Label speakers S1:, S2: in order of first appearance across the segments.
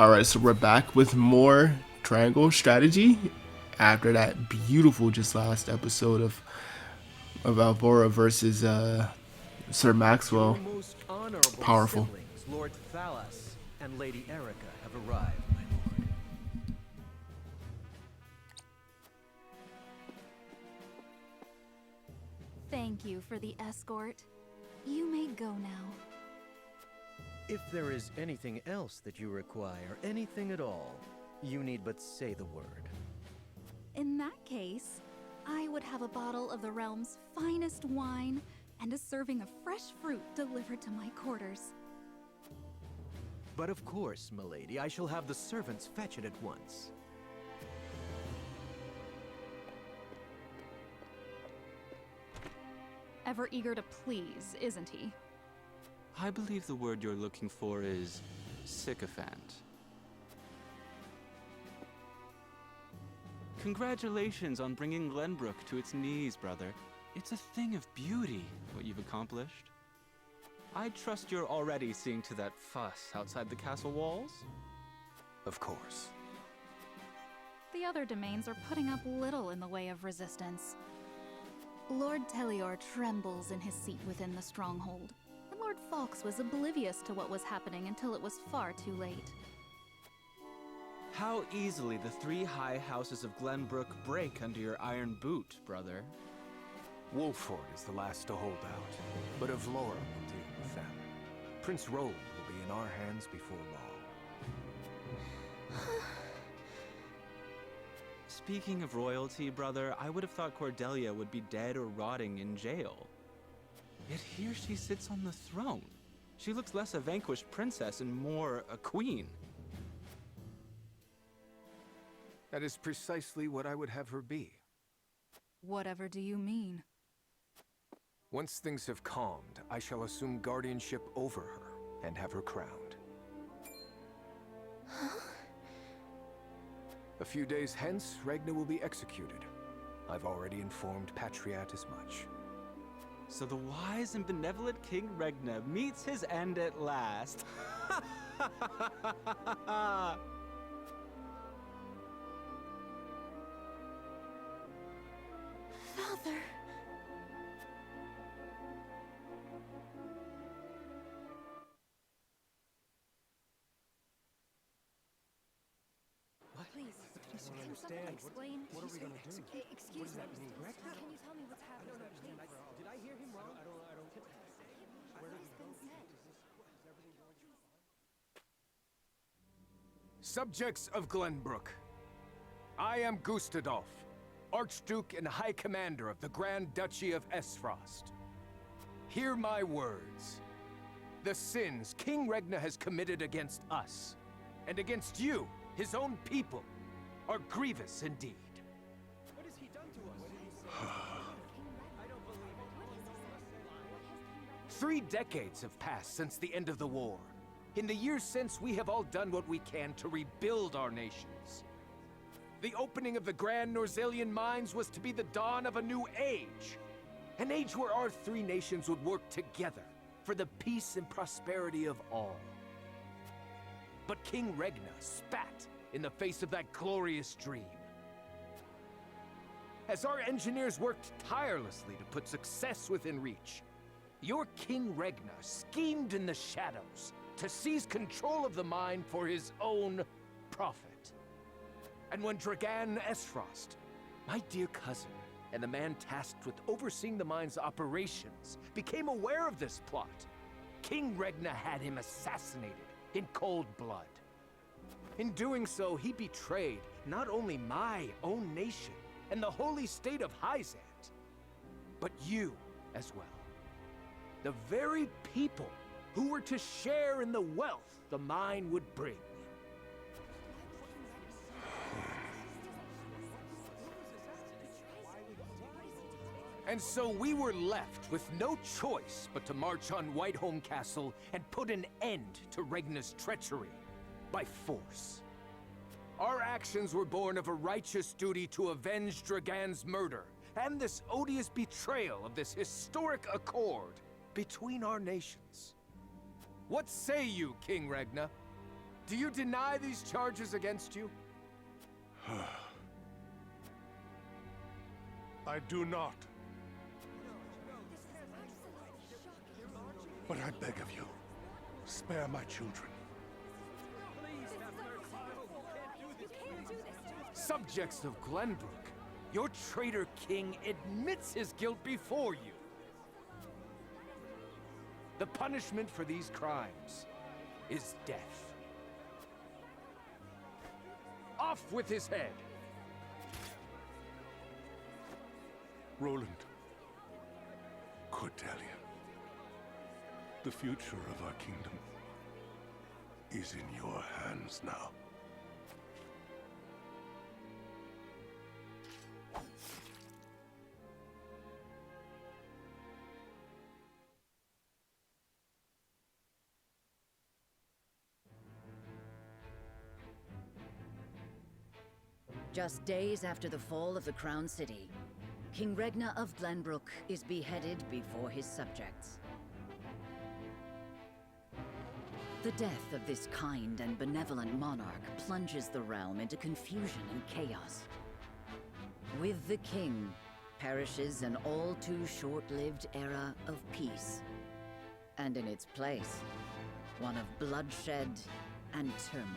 S1: Alright, so we're back with more triangle strategy after that beautiful just last episode of Alvora versus Sir Maxwell.
S2: Your most honorable
S1: Powerful.
S2: siblings, Lord Thalas and Lady Erica, have arrived, my lord.
S3: Thank you for the escort. You may go now.
S2: If there is anything else that you require, anything at all, you need but say the word.
S3: In that case, I would have a bottle of the realm's finest wine and a serving of fresh fruit delivered to my quarters.
S2: But of course, milady, I shall have the servants fetch it at once.
S3: Ever eager to please, isn't he?
S4: I believe the word you're looking for is sycophant. Congratulations on bringing Glenbrook to its knees, brother. It's a thing of beauty, what you've accomplished. I trust you're already seeing to that fuss outside the castle walls?
S2: Of course.
S3: The other domains are putting up little in the way of resistance. Lord Telior trembles in his seat within the stronghold, and Lord Fawkes was oblivious to what was happening until it was far too late.
S4: How easily the three high houses of Glenbrook break under your iron boot, brother.
S5: Wolford is the last to hold out, but Avlora will deal with them. Prince Roland will be in our hands before long.
S4: Speaking of royalty, brother, I would have thought Cordelia would be dead or rotting in jail. Yet here she sits on the throne. She looks less a vanquished princess and more a queen.
S5: That is precisely what I would have her be.
S3: Whatever do you mean?
S5: Once things have calmed, I shall assume guardianship over her and have her crowned. A few days hence, Regna will be executed. I've already informed Patriat as much.
S4: So the wise and benevolent King Regna meets his end at last.
S3: Father! Please, can someone explain?
S5: What are we gonna do?
S3: Excuse me. Can you tell me what's happening, please?
S5: Did I hear him wrong? I don't.
S3: What has been said?
S5: Subjects of Glenbrook, I am Gustadolf, Archduke and High Commander of the Grand Duchy of Aesfost. Hear my words. The sins King Regna has committed against us, and against you, his own people, are grievous indeed. What has he done to us? I don't believe it. 3 decades have passed since the end of the war. In the years since, we have all done what we can to rebuild our nations. The opening of the Grand Norzalian mines was to be the dawn of a new age. An age where our 3 nations would work together for the peace and prosperity of all. But King Regna spat in the face of that glorious dream. As our engineers worked tirelessly to put success within reach, your King Regna schemed in the shadows to seize control of the mine for his own profit. And when Dragan Aesfost, my dear cousin, and the man tasked with overseeing the mine's operations, became aware of this plot, King Regna had him assassinated in cold blood. In doing so, he betrayed not only my own nation and the holy state of Hyzant, but you as well. The very people who were to share in the wealth the mine would bring. And so we were left with no choice but to march on Whiteholm Castle and put an end to Regna's treachery by force. Our actions were born of a righteous duty to avenge Dragan's murder and this odious betrayal of this historic accord between our nations. What say you, King Regna? Do you deny these charges against you?
S6: I do not. But I beg of you, spare my children.
S5: Subjects of Glenbrook, your traitor king admits his guilt before you. The punishment for these crimes is death. Off with his head!
S6: Roland, Cordelia, the future of our kingdom is in your hands now.
S7: Just days after the fall of the Crown City, King Regna of Glenbrook is beheaded before his subjects. The death of this kind and benevolent monarch plunges the realm into confusion and chaos. With the king perishes an all too short-lived era of peace, and in its place, one of bloodshed and turmoil.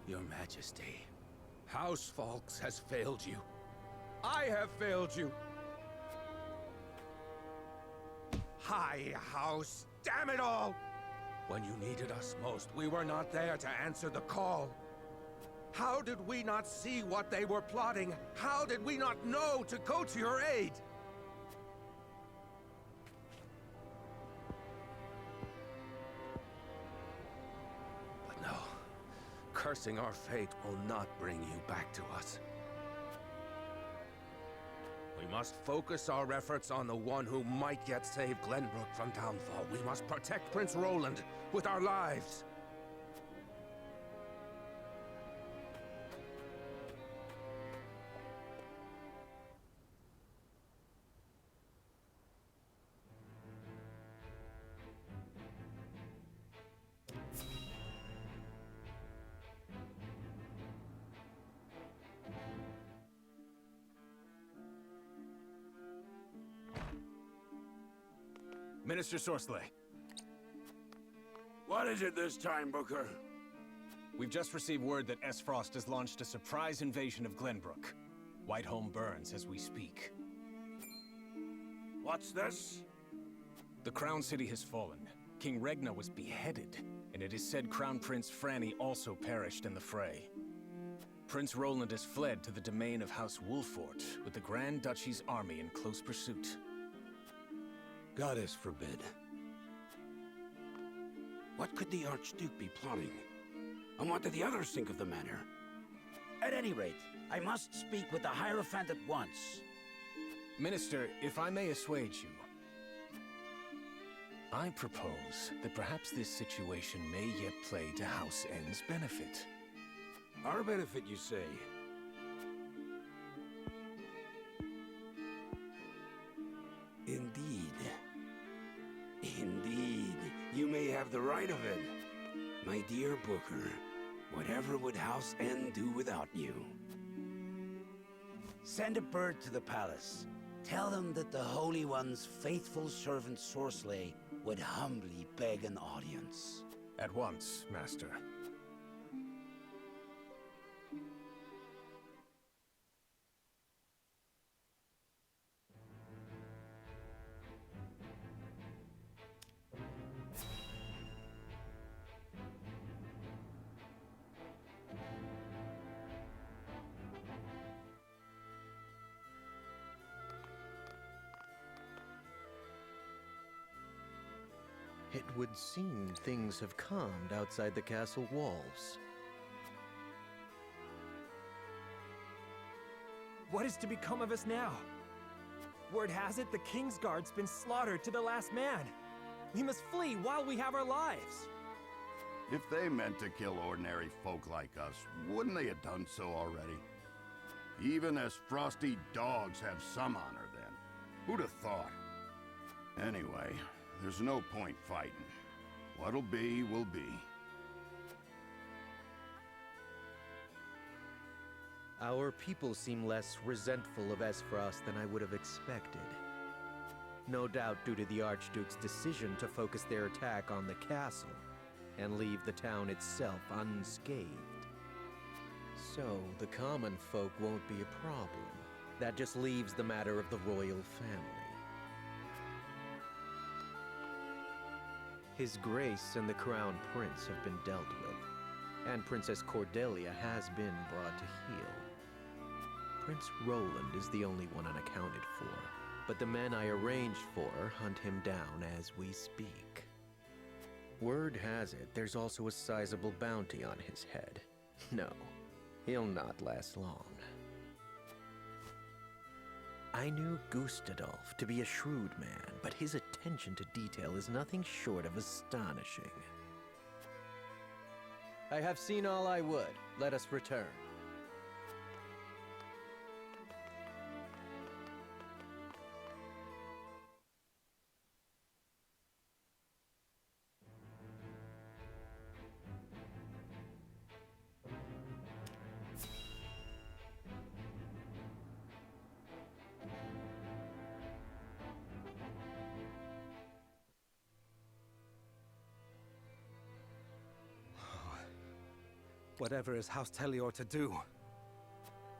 S5: Your Majesty, House Falks has failed you. I have failed you. High House, damn it all! When you needed us most, we were not there to answer the call. How did we not see what they were plotting? How did we not know to go to your aid? Cursing our fate will not bring you back to us. We must focus our efforts on the one who might yet save Glenbrook from downfall. We must protect Prince Roland with our lives.
S8: Minister Sorsley.
S9: What is it this time, Booker?
S8: We've just received word that Aesfost has launched a surprise invasion of Glenbrook. Whiteholm burns as we speak.
S9: What's this?
S8: The Crown City has fallen. King Regna was beheaded, and it is said Crown Prince Franny also perished in the fray. Prince Roland has fled to the domain of House Wolfort, with the Grand Duchy's army in close pursuit.
S9: Goddess forbid. What could the Archduke be plotting? And what did the others think of the matter?
S10: At any rate, I must speak with the Hierophant at once.
S8: Minister, if I may assuage you, I propose that perhaps this situation may yet play to House N's benefit.
S9: Our benefit, you say? Indeed. Indeed. You may have the right of it. My dear Booker, whatever would House N do without you?
S10: Send a bird to the palace. Tell them that the Holy One's faithful servant Sorsley would humbly beg an audience.
S8: At once, Master.
S2: It would seem things have calmed outside the castle walls.
S11: What is to become of us now? Word has it the King's Guard's been slaughtered to the last man. We must flee while we have our lives.
S12: If they meant to kill ordinary folk like us, wouldn't they have done so already? Even as frosty dogs have some honor then. Who'd have thought? Anyway, there's no point fighting. What'll be, will be.
S2: Our people seem less resentful of Aesfost than I would have expected. No doubt due to the Archduke's decision to focus their attack on the castle and leave the town itself unscathed. So, the common folk won't be a problem. That just leaves the matter of the royal family. His Grace and the Crown Prince have been dealt with, and Princess Cordelia has been brought to heel. Prince Roland is the only one unaccounted for, but the men I arranged for hunt him down as we speak. Word has it there's also a sizable bounty on his head. No, he'll not last long. I knew Gustadolf to be a shrewd man, but his attention to detail is nothing short of astonishing. I have seen all I would. Let us return.
S11: Whatever is House Telior to do?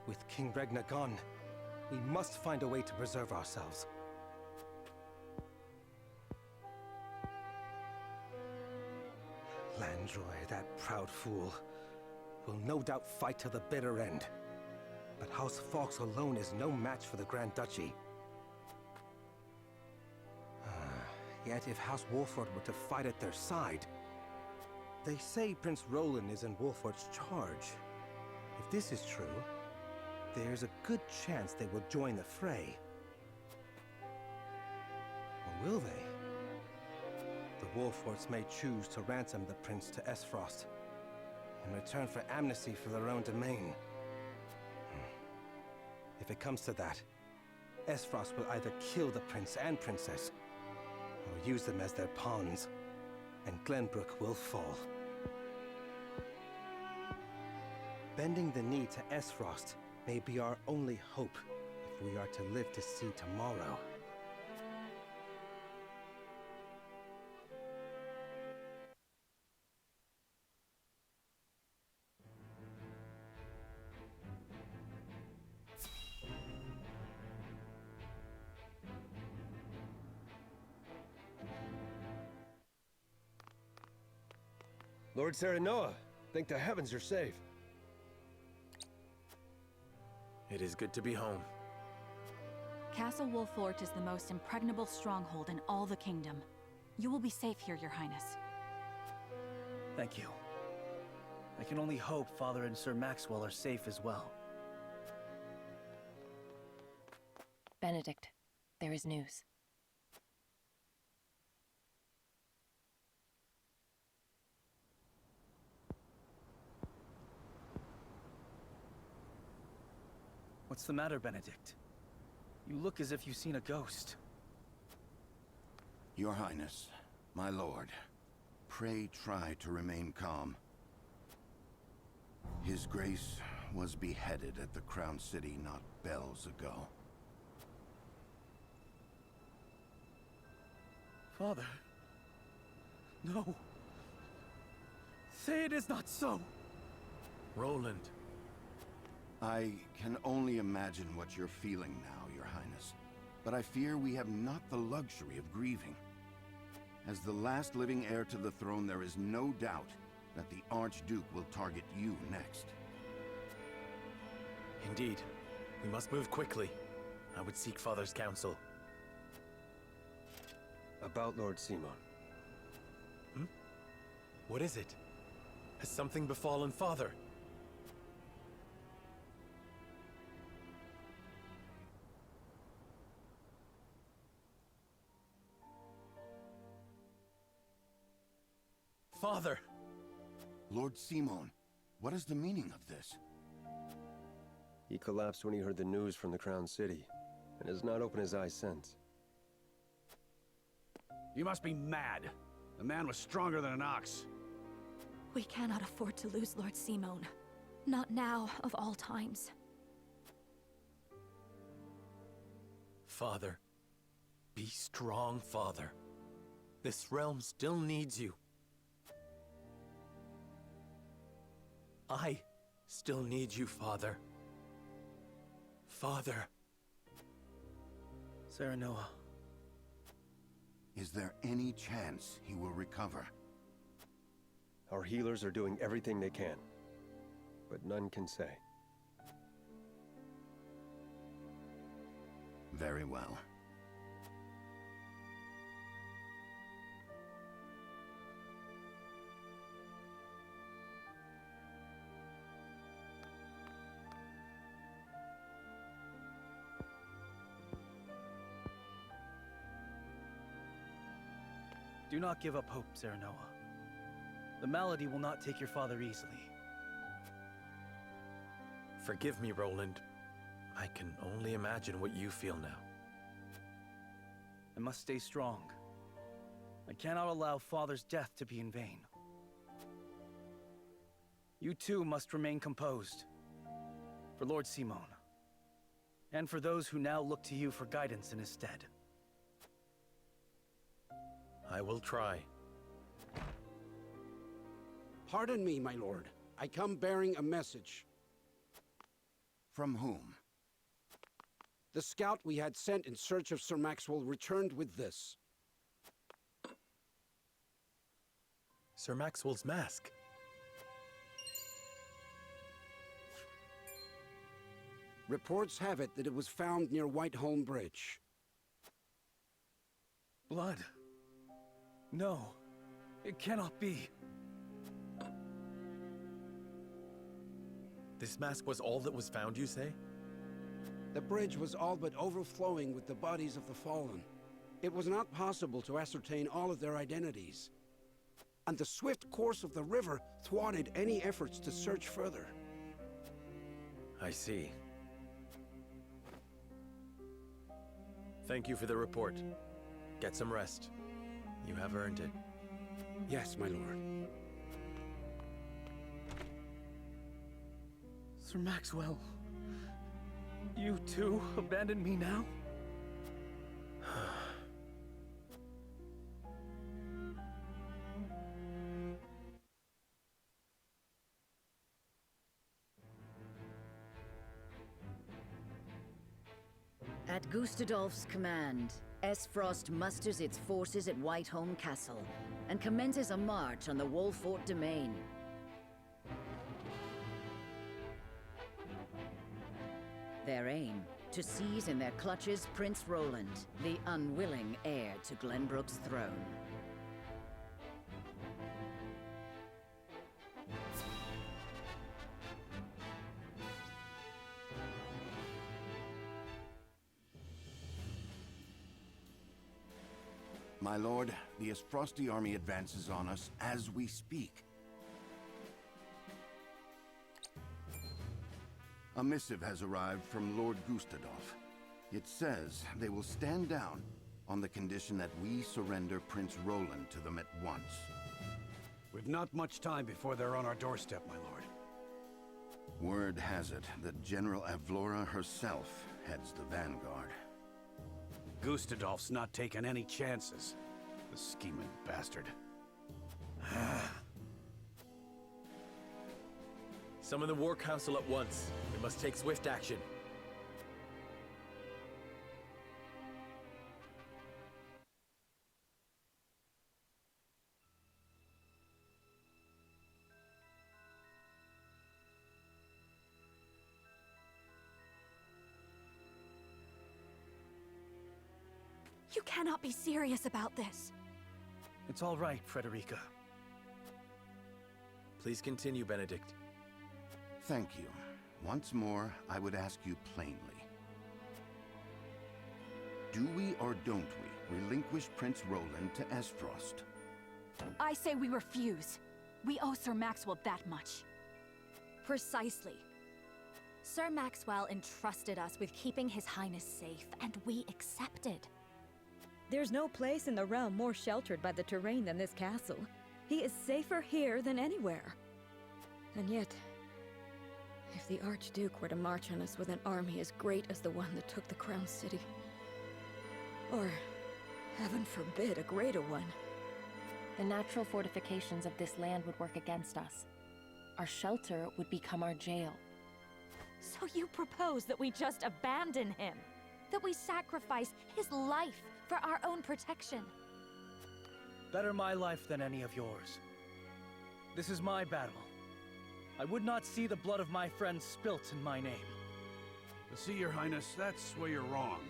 S11: With King Regna gone, we must find a way to preserve ourselves. Landroy, that proud fool, will no doubt fight to the bitter end. But House Fawkes alone is no match for the Grand Duchy. Yet if House Wolford were to fight at their side, they say Prince Roland is in Wolford's charge. If this is true, there's a good chance they will join the fray. Or will they? The Wolfords may choose to ransom the prince to Aesfost in return for amnesty for their own domain. If it comes to that, Aesfost will either kill the prince and princess, or use them as their pawns, and Glenbrook will fall. Bending the knee to Aesfost may be our only hope if we are to live to see tomorrow.
S13: Lord Serenoa, thank the heavens you're safe.
S8: It is good to be home.
S3: Castle Wolfort is the most impregnable stronghold in all the kingdom. You will be safe here, Your Highness.
S14: Thank you. I can only hope Father and Sir Maxwell are safe as well.
S15: Benedict, there is news.
S14: What's the matter, Benedict? You look as if you've seen a ghost.
S12: Your Highness, my lord, pray try to remain calm. His Grace was beheaded at the Crown City not bells ago.
S14: Father. No. Say it is not so.
S8: Roland.
S12: I can only imagine what you're feeling now, Your Highness. But I fear we have not the luxury of grieving. As the last living heir to the throne, there is no doubt that the Archduke will target you next.
S8: Indeed. We must move quickly. I would seek Father's counsel.
S13: About Lord Simon.
S8: What is it? Has something befallen Father?
S16: Father!
S12: Lord Simon, what is the meaning of this?
S13: He collapsed when he heard the news from the Crown City, and has not opened his eyes since.
S17: You must be mad. The man was stronger than an ox.
S18: We cannot afford to lose Lord Simon. Not now, of all times.
S16: Father. Be strong, Father. This realm still needs you. I still need you, Father. Father.
S14: Serenoa.
S12: Is there any chance he will recover?
S13: Our healers are doing everything they can, but none can say.
S12: Very well.
S14: Do not give up hope, Serenoa. The malady will not take your father easily.
S16: Forgive me, Roland. I can only imagine what you feel now.
S14: I must stay strong. I cannot allow father's death to be in vain. You too must remain composed. For Lord Simon. And for those who now look to you for guidance in his stead.
S16: I will try.
S10: Pardon me, my lord. I come bearing a message.
S12: From whom?
S10: The scout we had sent in search of Sir Maxwell returned with this.
S16: Sir Maxwell's mask.
S10: Reports have it that it was found near Whiteholm Bridge.
S14: Blood. No, it cannot be.
S16: This mask was all that was found, you say?
S10: The bridge was all but overflowing with the bodies of the fallen. It was not possible to ascertain all of their identities. And the swift course of the river thwarted any efforts to search further.
S16: I see. Thank you for the report. Get some rest. You have earned it.
S10: Yes, my lord.
S14: Sir Maxwell, you too abandon me now?
S7: At Gustadolf's command, Aesfost musters its forces at Whiteholm Castle and commences a march on the Wolfort domain. Their aim, to seize in their clutches Prince Roland, the unwilling heir to Glenbrook's throne.
S12: My lord, the Aesfrosti army advances on us as we speak. A missive has arrived from Lord Gustadolf. It says they will stand down on the condition that we surrender Prince Roland to them at once.
S17: We've not much time before they're on our doorstep, my lord.
S12: Word has it that General Avlora herself heads the vanguard.
S17: Gustadolf's not taking any chances. The scheming bastard.
S16: Summon the War Council at once. We must take swift action.
S18: You cannot be serious about this.
S14: It's all right, Frederica.
S16: Please continue, Benedict.
S12: Thank you. Once more, I would ask you plainly. Do we or don't we relinquish Prince Roland to Aesfrost?
S19: I say we refuse. We owe Sir Maxwell that much.
S18: Precisely. Sir Maxwell entrusted us with keeping His Highness safe, and we accepted.
S20: There's no place in the realm more sheltered by the terrain than this castle. He is safer here than anywhere. And yet, if the Archduke were to march on us with an army as great as the one that took the Crown City, or, heaven forbid, a greater one,
S15: the natural fortifications of this land would work against us. Our shelter would become our jail.
S18: So you propose that we just abandon him? That we sacrifice his life for our own protection?
S14: Better my life than any of yours. This is my battle. I would not see the blood of my friends spilt in my name.
S17: See, Your Highness, that's where you're wrong.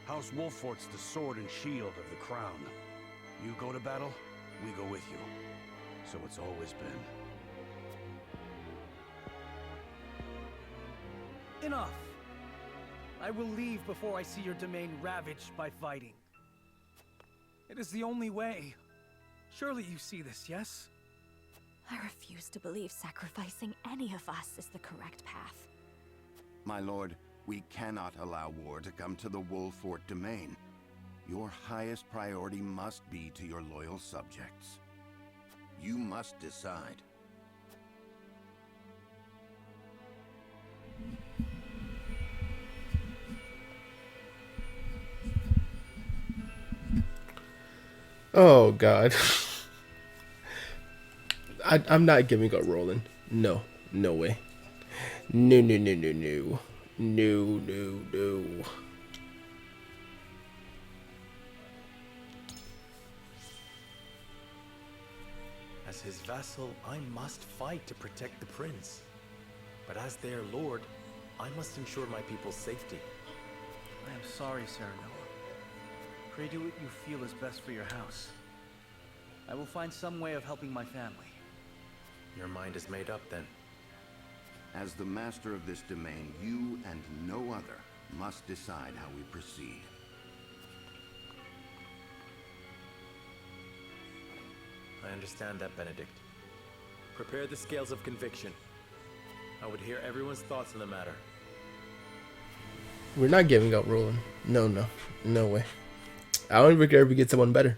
S17: House Wolfort's the sword and shield of the crown. You go to battle, we go with you. So it's always been.
S14: Enough! I will leave before I see your domain ravaged by fighting. It is the only way. Surely you see this, yes?
S18: I refuse to believe sacrificing any of us is the correct path.
S12: My lord, we cannot allow war to come to the Wolfort domain. Your highest priority must be to your loyal subjects. You must decide.
S1: Oh God. I'm not giving up Roland. No. No way. No. No.
S16: As his vassal, I must fight to protect the prince. But as their lord, I must ensure my people's safety.
S14: I am sorry, Sarah Noah. Pray do what you feel is best for your house. I will find some way of helping my family.
S16: Your mind is made up, then.
S12: As the master of this domain, you and no other must decide how we proceed.
S16: I understand that, Benedict. Prepare the scales of conviction. I would hear everyone's thoughts on the matter.
S1: We're not giving up Roland. No way. I don't even care if we get someone better.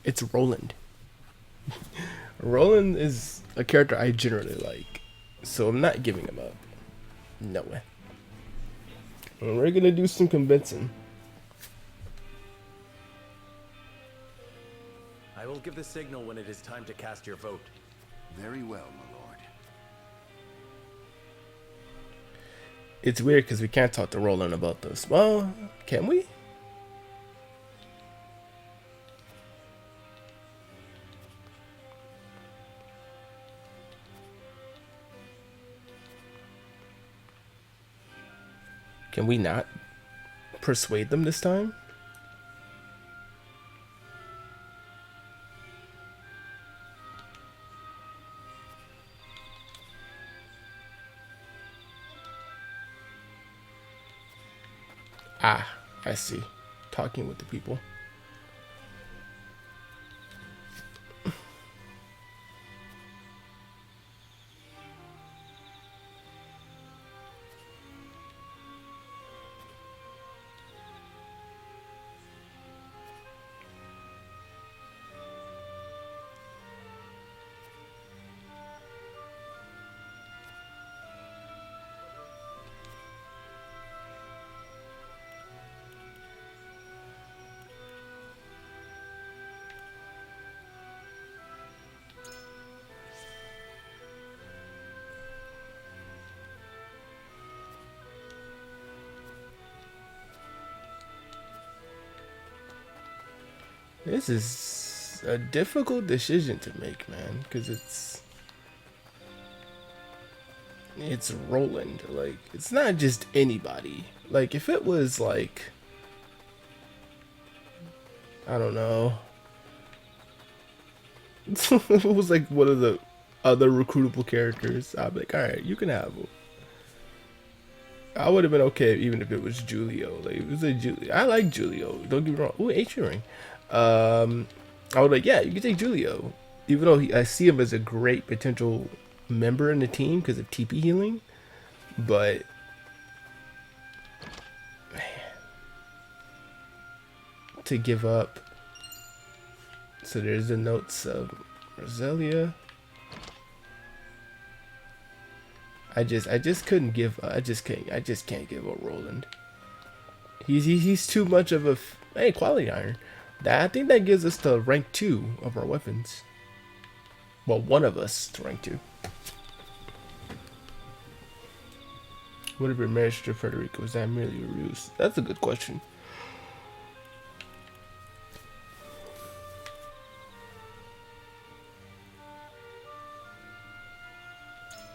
S1: It's Roland. Roland is a character I generally like, so I'm not giving him up. No way. And we're gonna do some convincing.
S16: I will give the signal when it is time to cast your vote.
S12: Very well, my lord.
S1: It's weird because we can't talk to Roland about this. Well, can we? Can we not persuade them this time? Ah, I see. Talking with the people. This is a difficult decision to make, man, because it's Roland. Like, it's not just anybody. Like, if it was like, I don't know, if it was like one of the other recruitable characters, I'd be like, all right, you can have him. I would have been okay even if it was Julio. Like, it was a Julio. I like Julio. Don't get me wrong. Ooh, H ring. I was like, yeah, you can take Julio, even though I see him as a great potential member in the team because of TP healing, but man, to give up. So there's the notes of Roselia. I just couldn't give. I just can't give up Roland. He's too much of a hey, quality iron. I think that gives us the rank 2 of our weapons. Well, one of us to rank 2. What if your marriage to Frederica was that merely a ruse? That's a good question.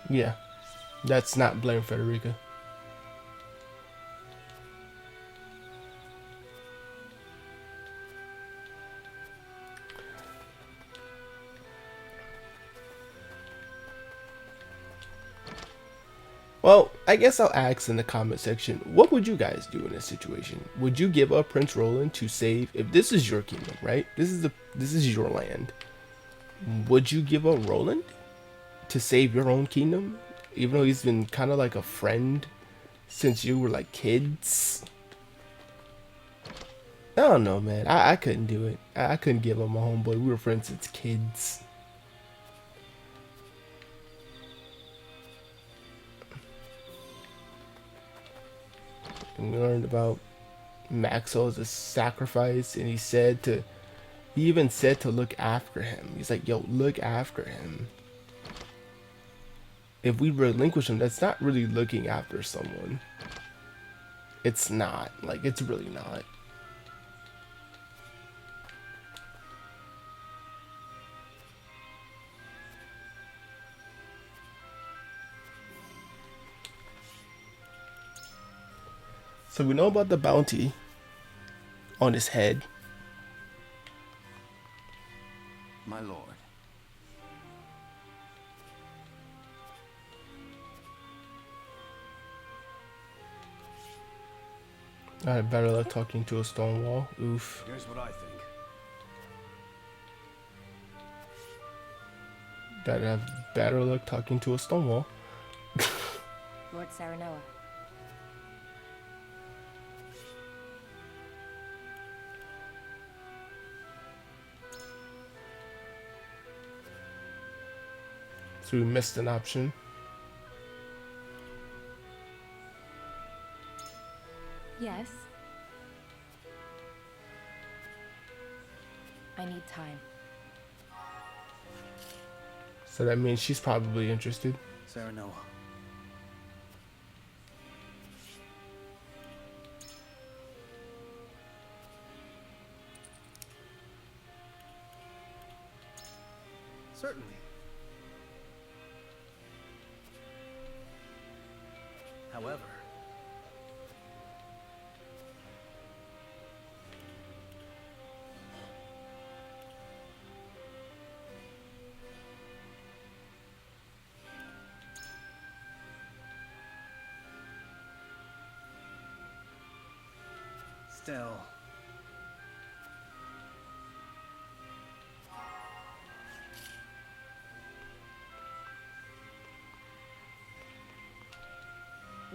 S1: Yeah, that's not blame Frederica. Well, I guess I'll ask in the comment section, what would you guys do in this situation? Would you give up Prince Roland to save, if this is your kingdom, right? This is your land. Would you give up Roland to save your own kingdom? Even though he's been kind of like a friend since you were like kids? I don't know, man. I couldn't do it. I couldn't give up my homeboy. We were friends since kids. And we learned about Maxwell as a sacrifice, and he even said to look after him. He's like, yo, look after him. If we relinquish him, that's not really looking after someone. It's not. Like, it's really not. So we know about the bounty on his head.
S12: My lord.
S1: I had better luck talking to a stone wall. Oof.
S17: Here's what I think.
S1: That have better luck talking to a stone wall.
S15: Lord Saranoa.
S1: So we missed an option.
S15: Yes. I need time.
S1: So that means she's probably interested.
S14: Saranoa. Certainly. However, still,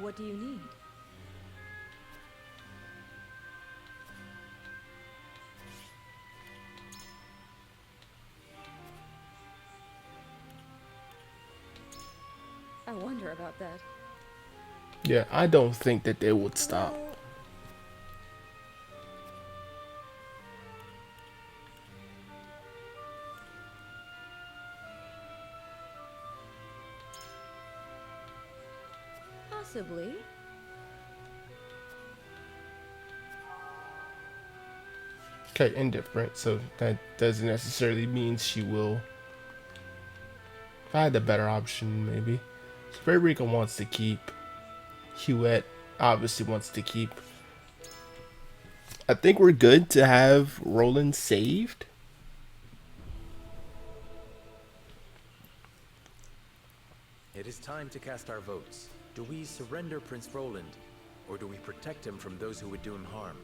S20: what do you need? I wonder about that.
S1: Yeah, I don't think that they would stop.
S20: Possibly.
S1: Okay, indifferent. So that doesn't necessarily mean she will. If I had the better option, maybe. So Frederica wants to keep. Hewitt obviously wants to keep. I think we're good to have Roland saved.
S16: It is time to cast our votes. Do we surrender Prince Roland, or do we protect him from those who would do him harm?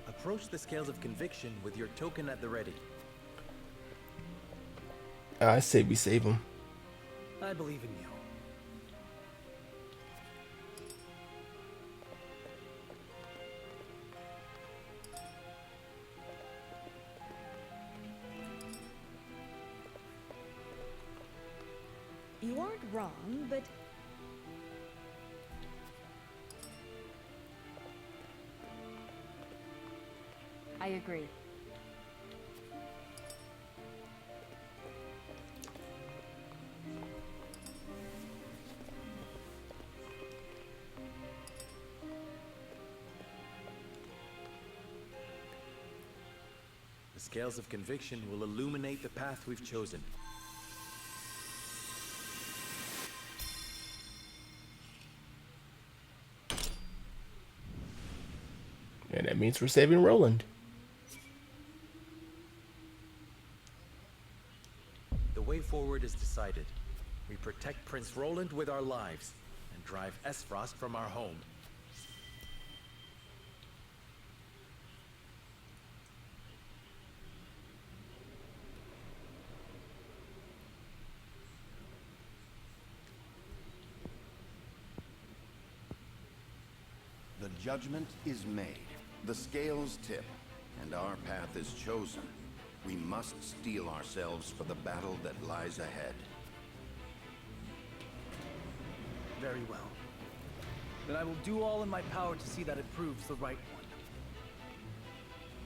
S16: Approach the scales of conviction with your token at the ready.
S1: I say we save him.
S14: I believe in you.
S20: You aren't wrong, but
S15: I agree.
S16: The scales of conviction will illuminate the path we've chosen.
S1: And that means we're saving Roland.
S16: The way forward is decided. We protect Prince Roland with our lives and drive Aesfost from our home.
S12: The judgment is made. The scales tip, and our path is chosen. We must steel ourselves for the battle that lies ahead.
S14: Very well. Then I will do all in my power to see that it proves the right one.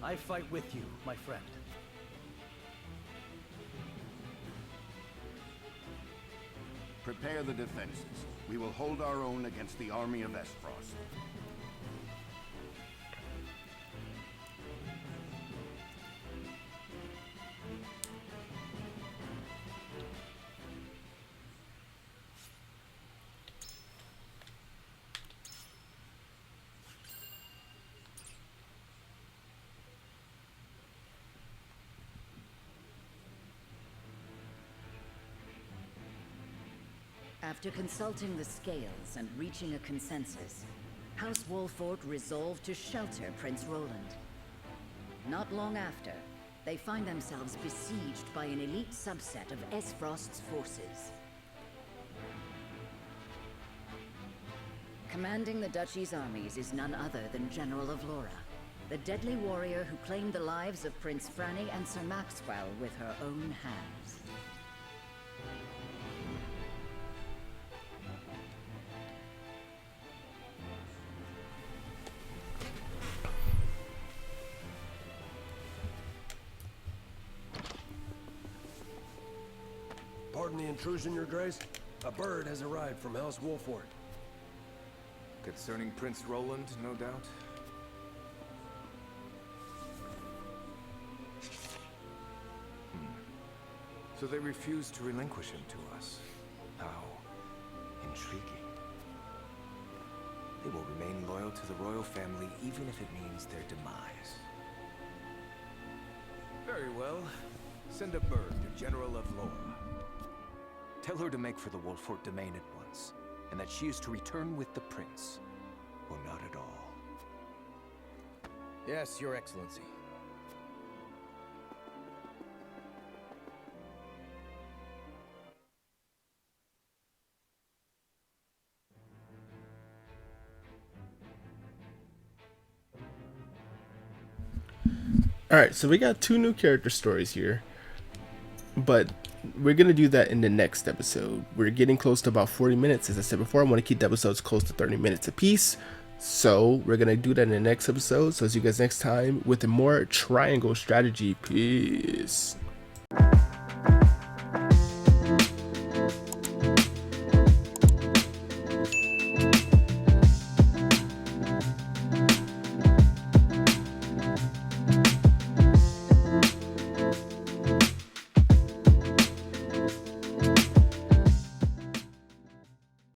S14: I fight with you, my friend.
S12: Prepare the defenses. We will hold our own against the army of Aesfost.
S7: After consulting the scales and reaching a consensus, House Wolfort resolved to shelter Prince Roland. Not long after, they find themselves besieged by an elite subset of Aesfrost's forces. Commanding the Duchy's armies is none other than General of Laura, the deadly warrior who claimed the lives of Prince Franny and Sir Maxwell with her own hands.
S11: Pardon the intrusion, Your Grace. A bird has arrived from House Wolfort.
S5: Concerning Prince Roland, no doubt? So they refuse to relinquish him to us. How intriguing. They will remain loyal to the royal family even if it means their demise. Very well. Send a bird to General of Laura. Tell her to make for the Wolfort domain at once, and that she is to return with the prince, or not at all. Yes, Your Excellency.
S1: Alright, so we got 2 new character stories here, but we're going to do that in the next episode. We're getting close to about 40 minutes. As I said before, I want to keep the episodes close to 30 minutes apiece. So we're going to do that in the next episode. So I'll see you guys next time with a more triangle strategy. Peace.